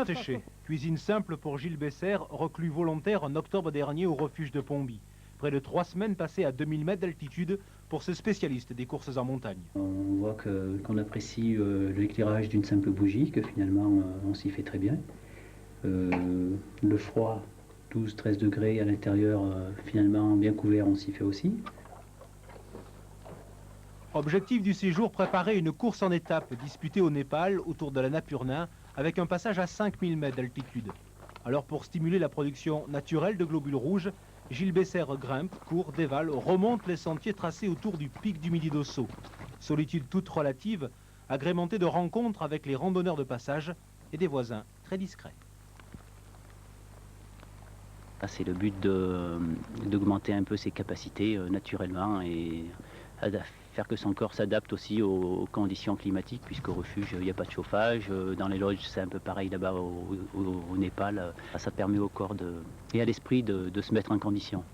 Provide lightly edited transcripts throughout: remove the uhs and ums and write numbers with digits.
Séché, cuisine simple pour Gilles Bessert, reclus volontaire en octobre dernier au refuge de Pomby. Près de 3 semaines passées à 2000 mètres d'altitude pour ce spécialiste des courses en montagne. On voit qu'on apprécie l'éclairage d'une simple bougie, que finalement on s'y fait très bien. Le froid, 12-13 degrés à l'intérieur, finalement bien couvert, on s'y fait aussi. Objectif du séjour, préparer une course en étape disputée au Népal autour de la Napurna avec un passage à 5000 mètres d'altitude. Alors pour stimuler la production naturelle de globules rouges, Gilles Bessert grimpe, court, dévale, remonte les sentiers tracés autour du pic du Midi d'Ossau. Solitude toute relative, agrémentée de rencontres avec les randonneurs de passage et des voisins très discrets. C'est le but d'augmenter un peu ses capacités naturellement et faire que son corps s'adapte aussi aux conditions climatiques, puisqu'au refuge il n'y a pas de chauffage. Dans les lodges c'est un peu pareil là-bas au Népal. Ça permet au corps et à l'esprit de se mettre en condition.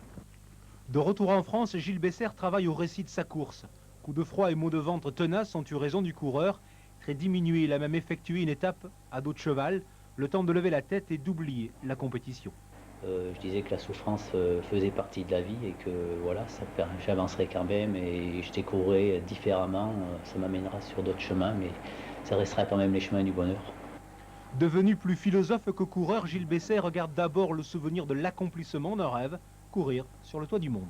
De retour en France, Gilles Bessert travaille au récit de sa course. Coups de froid et maux de ventre tenaces ont eu raison du coureur. Très diminué, il a même effectué une étape à dos de cheval, le temps de lever la tête et d'oublier la compétition. Je disais que la souffrance faisait partie de la vie et que voilà, j'avancerai quand même et je découvrirai différemment. Ça m'amènera sur d'autres chemins, mais ça restera quand même les chemins du bonheur. Devenu plus philosophe que coureur, Gilles Bessert regarde d'abord le souvenir de l'accomplissement d'un rêve, courir sur le toit du monde.